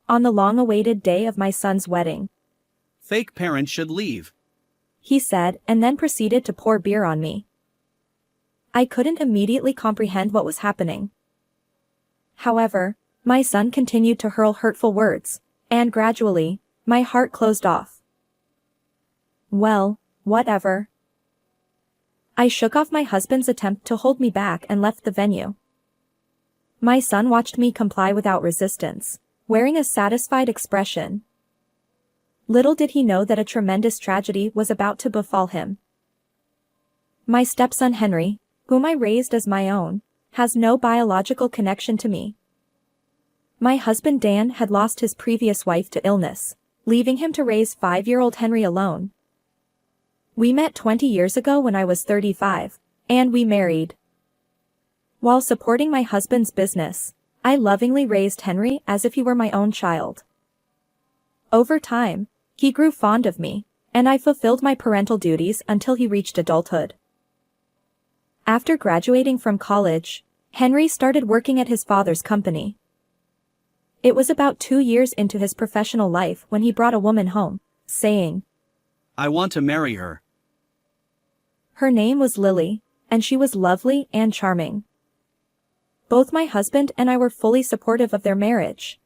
on the long-awaited day of my son's wedding, Fake parents should leave. he said, and then proceeded to pour beer on me. I couldn't immediately comprehend what was happening. However, my son continued to hurl hurtful words, and gradually, my heart closed off. Well, whatever. I shook off my husband's attempt to hold me back and left the venue. My son watched me comply without resistance, wearing a satisfied expression. Little did he know that a tremendous tragedy was about to befall him. My stepson Henry, whom I raised as my own, has no biological connection to me. My husband Dan had lost his previous wife to illness, leaving him to raise 5-year-old Henry alone. We met 20 years ago when I was 35, and we married. While supporting my husband's business, I lovingly raised Henry as if he were my own child. Over time, he grew fond of me, and I fulfilled my parental duties until he reached adulthood. After graduating from college, Henry started working at his father's company. It was about 2 years into his professional life when he brought a woman home, saying, I want to marry her. Her name was Lily, and she was lovely and charming. Both my husband and I were fully supportive of their marriage.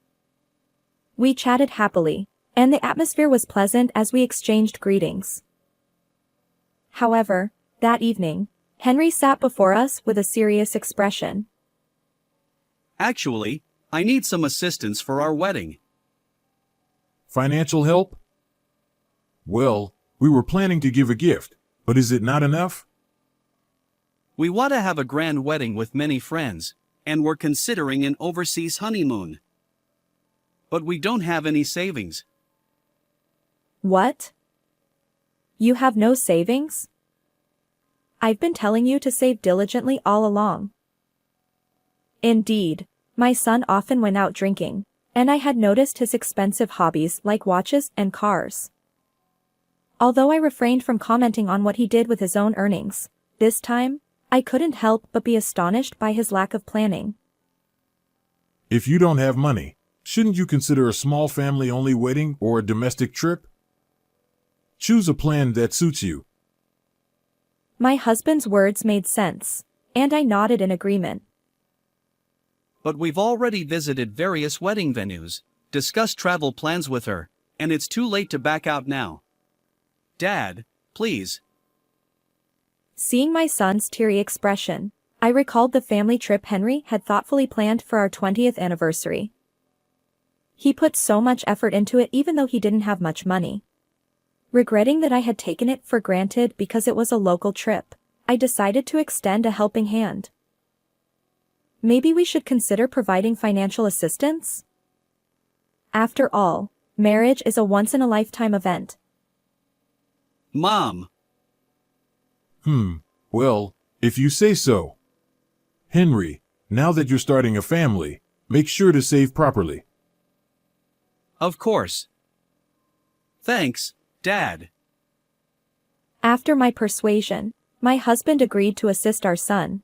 We chatted happily, and the atmosphere was pleasant as we exchanged greetings. However, that evening, Henry sat before us with a serious expression. Actually, I need some assistance for our wedding. Financial help? Well, we were planning to give a gift, but is it not enough? We want to have a grand wedding with many friends, and we're considering an overseas honeymoon. But we don't have any savings. What? You have no savings? I've been telling you to save diligently all along. Indeed, my son often went out drinking, and I had noticed his expensive hobbies like watches and cars. Although I refrained from commenting on what he did with his own earnings, this time, I couldn't help but be astonished by his lack of planning. If you don't have money, shouldn't you consider a small family-only wedding or a domestic trip? Choose a plan that suits you. My husband's words made sense, and I nodded in agreement. But we've already visited various wedding venues, discussed travel plans with her, and it's too late to back out now. Dad, please. Seeing my son's teary expression, I recalled the family trip Henry had thoughtfully planned for our 20th anniversary. He put so much effort into it even though he didn't have much money. Regretting that I had taken it for granted because it was a local trip, I decided to extend a helping hand. Maybe we should consider providing financial assistance? After all, marriage is a once-in-a-lifetime event. Mom. Well, if you say so. Henry, now that you're starting a family, make sure to save properly. Of course. Thanks, Dad. After my persuasion, my husband agreed to assist our son.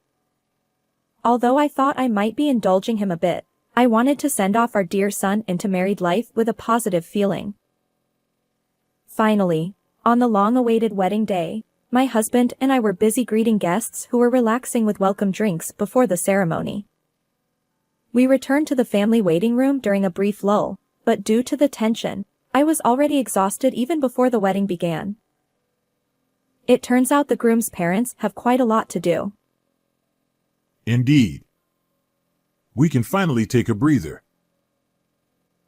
Although I thought I might be indulging him a bit, I wanted to send off our dear son into married life with a positive feeling. Finally, on the long-awaited wedding day, my husband and I were busy greeting guests who were relaxing with welcome drinks before the ceremony. We returned to the family waiting room during a brief lull, but due to the tension, I was already exhausted even before the wedding began. It turns out the groom's parents have quite a lot to do. Indeed. We can finally take a breather.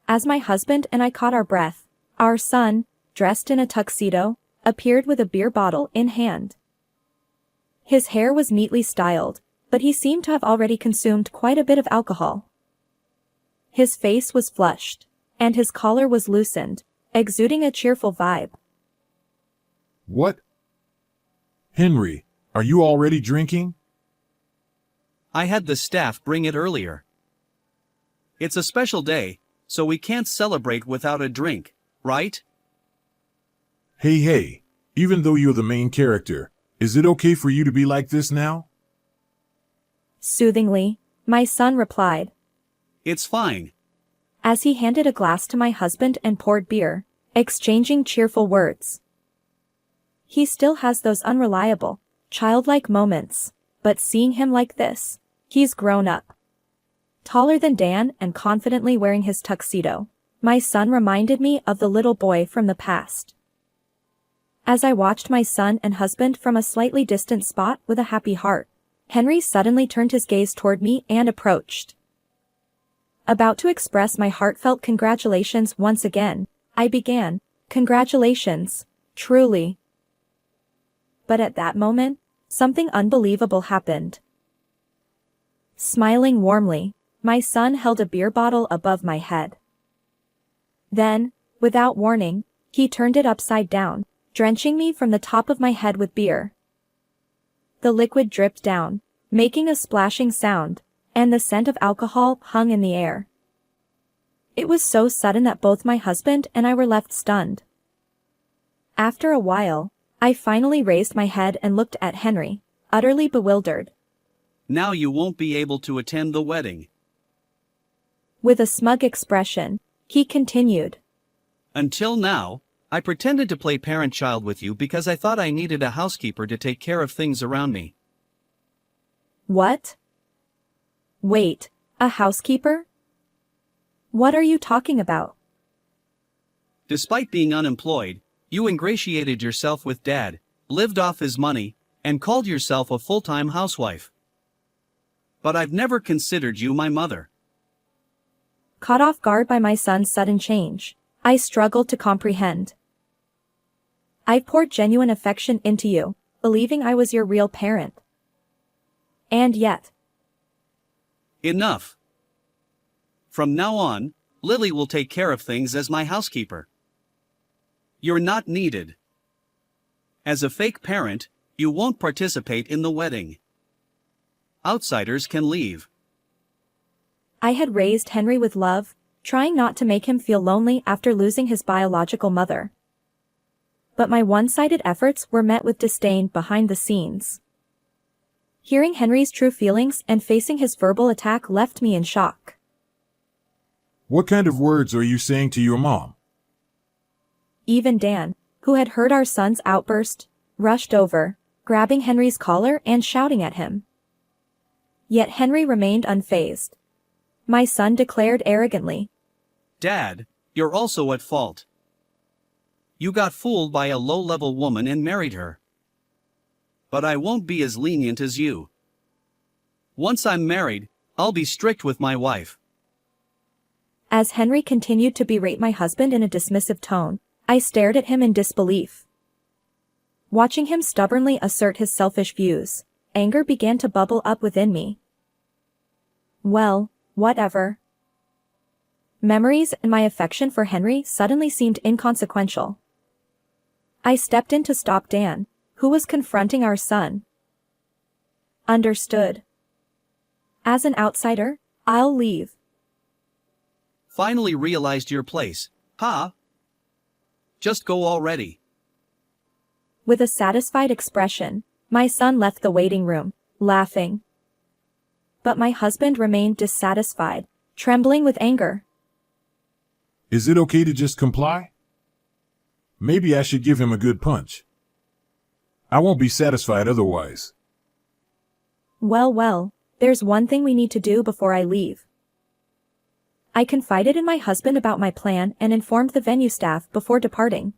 As my husband and I caught our breath, our son, dressed in a tuxedo, appeared with a beer bottle in hand. His hair was neatly styled, but he seemed to have already consumed quite a bit of alcohol. His face was flushed, and his collar was loosened, exuding a cheerful vibe. What? Henry, are you already drinking? I had the staff bring it earlier. It's a special day, so we can't celebrate without a drink, right? Hey, even though you're the main character, is it okay for you to be like this now? Soothingly, my son replied. It's fine. as he handed a glass to my husband and poured beer, exchanging cheerful words. He still has those unreliable, childlike moments, but seeing him like this, he's grown up. Taller than Dan and confidently wearing his tuxedo, my son reminded me of the little boy from the past. As I watched my son and husband from a slightly distant spot with a happy heart, Henry suddenly turned his gaze toward me and approached. About to express my heartfelt congratulations once again, I began, "Congratulations, truly." But at that moment, something unbelievable happened. Smiling warmly, my son held a beer bottle above my head. Then, without warning, he turned it upside down, drenching me from the top of my head with beer. The liquid dripped down, making a splashing sound, and the scent of alcohol hung in the air. It was so sudden that both my husband and I were left stunned. After a while, I finally raised my head and looked at Henry, utterly bewildered. Now you won't be able to attend the wedding. With a smug expression, he continued. Until now, I pretended to play parent-child with you because I thought I needed a housekeeper to take care of things around me. What? Wait, a housekeeper? What are you talking about? Despite being unemployed, you ingratiated yourself with Dad, lived off his money, and called yourself a full-time housewife. But I've never considered you my mother. Caught off guard by my son's sudden change, I struggled to comprehend. I've poured genuine affection into you, believing I was your real parent. And yet. Enough. From now on, Lily will take care of things as my housekeeper. You're not needed. As a fake parent, you won't participate in the wedding. Outsiders can leave. I had raised Henry with love, trying not to make him feel lonely after losing his biological mother. But my one-sided efforts were met with disdain behind the scenes. Hearing Henry's true feelings and facing his verbal attack left me in shock. What kind of words are you saying to your mom? Even Dan, who had heard our son's outburst, rushed over, grabbing Henry's collar and shouting at him. Yet Henry remained unfazed. My son declared arrogantly, Dad, you're also at fault. You got fooled by a low-level woman and married her. But I won't be as lenient as you. Once I'm married, I'll be strict with my wife. As Henry continued to berate my husband in a dismissive tone, I stared at him in disbelief. Watching him stubbornly assert his selfish views, anger began to bubble up within me. Well, whatever. Memories and my affection for Henry suddenly seemed inconsequential. I stepped in to stop Dan, who was confronting our son. Understood. As an outsider, I'll leave. Finally realized your place, huh? Just go already. With a satisfied expression, my son left the waiting room, laughing. But my husband remained dissatisfied, trembling with anger. Is it okay to just comply? Maybe I should give him a good punch. I won't be satisfied otherwise. Well, there's one thing we need to do before I leave. I confided in my husband about my plan and informed the venue staff before departing.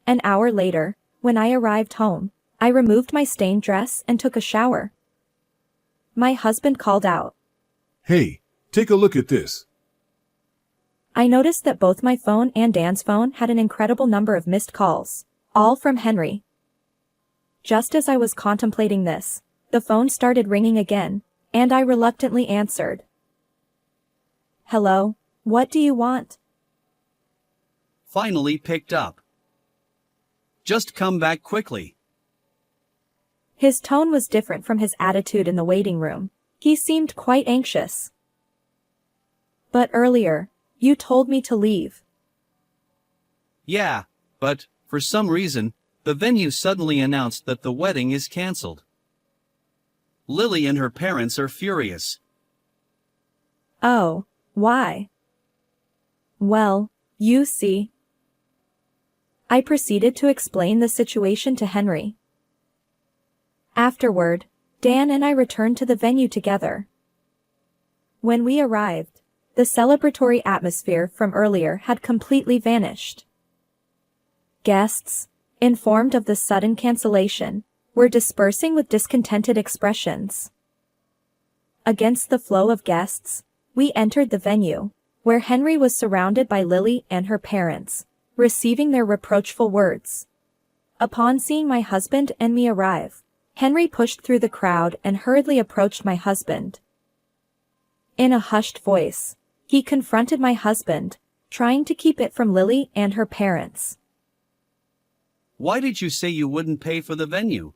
An hour later, when I arrived home, I removed my stained dress and took a shower. My husband called out, Hey, take a look at this. I noticed that both my phone and Dan's phone had an incredible number of missed calls, all from Henry. Just as I was contemplating this, the phone started ringing again, and I reluctantly answered. Hello, what do you want? Finally picked up. Just come back quickly. His tone was different from his attitude in the waiting room. He seemed quite anxious. But earlier, you told me to leave. Yeah, but, for some reason, the venue suddenly announced that the wedding is cancelled. Lily and her parents are furious. Oh, why? Well, you see. I proceeded to explain the situation to Henry. Afterward, Dan and I returned to the venue together. When we arrived, the celebratory atmosphere from earlier had completely vanished. Guests, informed of the sudden cancellation, were dispersing with discontented expressions. Against the flow of guests, we entered the venue, where Henry was surrounded by Lily and her parents, receiving their reproachful words. Upon seeing my husband and me arrive, Henry pushed through the crowd and hurriedly approached my husband. In a hushed voice, he confronted my husband, trying to keep it from Lily and her parents. Why did you say you wouldn't pay for the venue?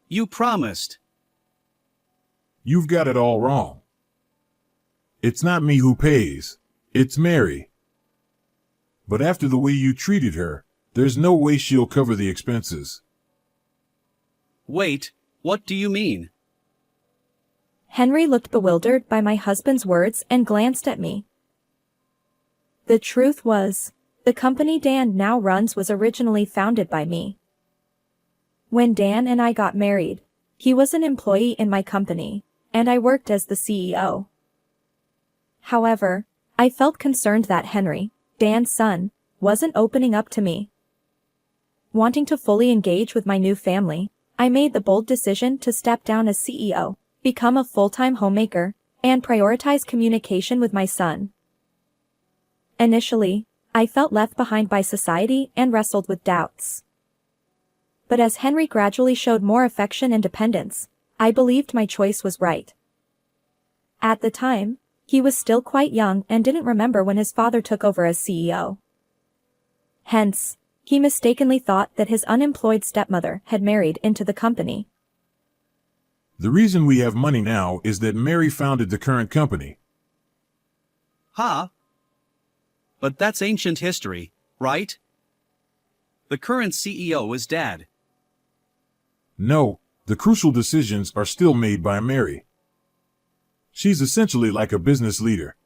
You promised. You've got it all wrong. It's not me who pays, it's Mary. But after the way you treated her, there's no way she'll cover the expenses. Wait, what do you mean? Henry looked bewildered by my husband's words and glanced at me. The truth was, the company Dan now runs was originally founded by me. When Dan and I got married, he was an employee in my company, and I worked as the CEO. However, I felt concerned that Henry, Dan's son, wasn't opening up to me. Wanting to fully engage with my new family, I made the bold decision to step down as CEO, become a full-time homemaker, and prioritize communication with my son. Initially, I felt left behind by society and wrestled with doubts. But as Henry gradually showed more affection and dependence, I believed my choice was right. At the time, he was still quite young and didn't remember when his father took over as CEO. Hence, he mistakenly thought that his unemployed stepmother had married into the company. The reason we have money now is that Mary founded the current company. Huh? But that's ancient history, right? The current CEO is Dad. No, the crucial decisions are still made by Mary. She's essentially like a business leader.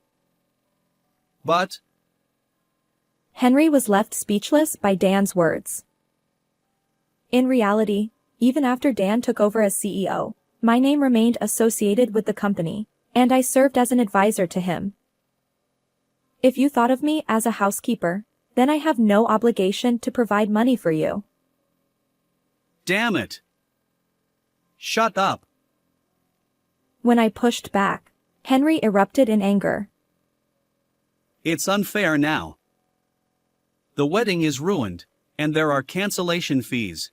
But Henry was left speechless by Dan's words. In reality, even after Dan took over as CEO, my name remained associated with the company, and I served as an advisor to him. If you thought of me as a housekeeper, then I have no obligation to provide money for you. damn it! Shut up! When I pushed back, Henry erupted in anger. It's unfair now. The wedding is ruined, and there are cancellation fees.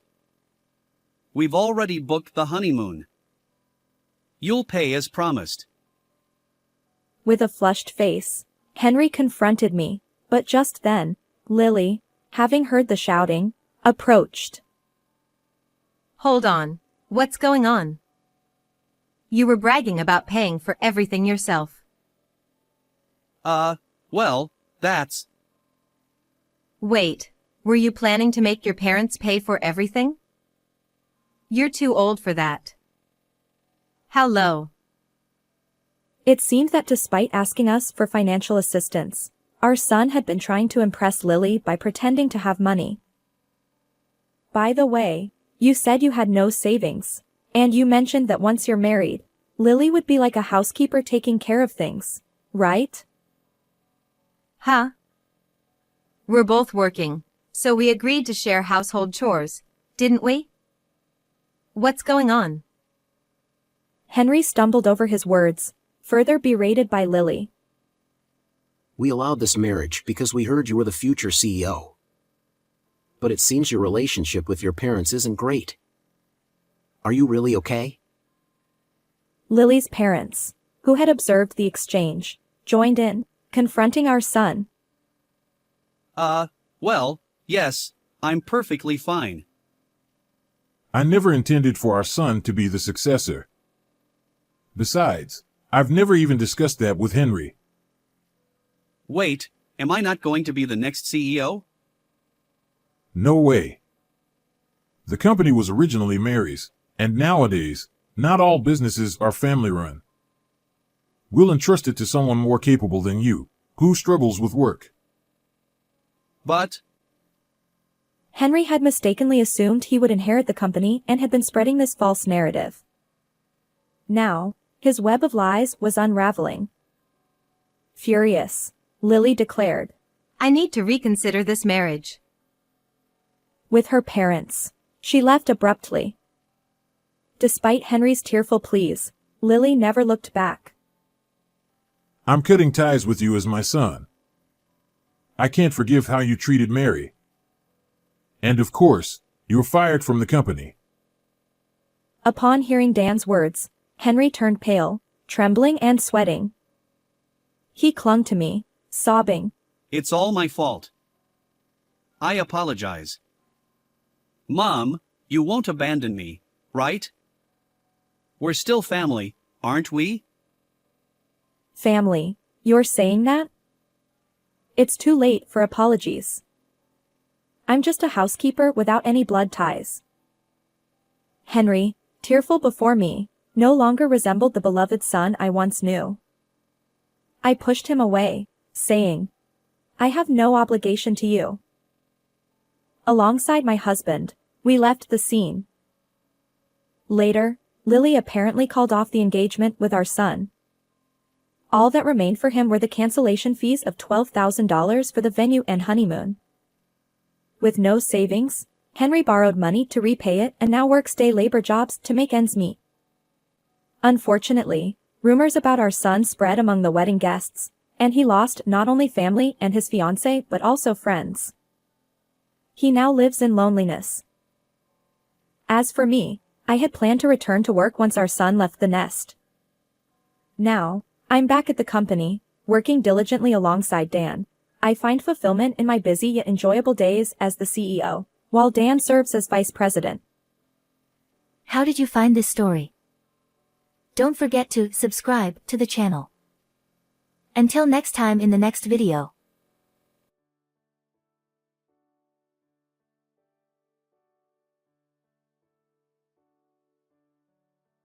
We've already booked the honeymoon. You'll pay as promised. With a flushed face, Henry confronted me, but just then, Lily, having heard the shouting, approached. Hold on. What's going on? You were bragging about paying for everything yourself. Well, that's... Wait, were you planning to make your parents pay for everything? You're too old for that. How low? It seemed that despite asking us for financial assistance, our son had been trying to impress Lily by pretending to have money. By the way, you said you had no savings, and you mentioned that once you're married, Lily would be like a housekeeper taking care of things, right? Huh? We're both working, so we agreed to share household chores, didn't we? What's going on? Henry stumbled over his words, further berated by Lily. We allowed this marriage because we heard you were the future CEO. But it seems your relationship with your parents isn't great. Are you really okay? Lily's parents, who had observed the exchange, joined in, confronting our son. Well, yes, I'm perfectly fine. I never intended for our son to be the successor. Besides, I've never even discussed that with Henry. Wait, am I not going to be the next CEO? No way. The company was originally Mary's, and nowadays, not all businesses are family-run. We'll entrust it to someone more capable than you, who struggles with work. But, Henry had mistakenly assumed he would inherit the company and had been spreading this false narrative. Now, his web of lies was unraveling. Furious, Lily declared. I need to reconsider this marriage. With her parents, she left abruptly. Despite Henry's tearful pleas, Lily never looked back. I'm cutting ties with you as my son. I can't forgive how you treated Mary. And of course, you're fired from the company. Upon hearing Dan's words, Henry turned pale, trembling and sweating. He clung to me, sobbing. it's all my fault. I apologize. Mom, you won't abandon me, right? We're still family, aren't we? Family, you're saying that? It's too late for apologies. I'm just a housekeeper without any blood ties. Henry, tearful before me, no longer resembled the beloved son I once knew. I pushed him away, saying, I have no obligation to you. Alongside my husband, we left the scene. Later, Lily apparently called off the engagement with our son. All that remained for him were the cancellation fees of $12,000 for the venue and honeymoon. With no savings, Henry borrowed money to repay it and now works day labor jobs to make ends meet. Unfortunately, rumors about our son spread among the wedding guests, and he lost not only family and his fiancée but also friends. He now lives in loneliness. As for me, I had planned to return to work once our son left the nest. Now, I'm back at the company, working diligently alongside Dan. I find fulfillment in my busy yet enjoyable days as the CEO, while Dan serves as vice president. How did you find this story? Don't forget to subscribe to the channel. Until next time in the next video.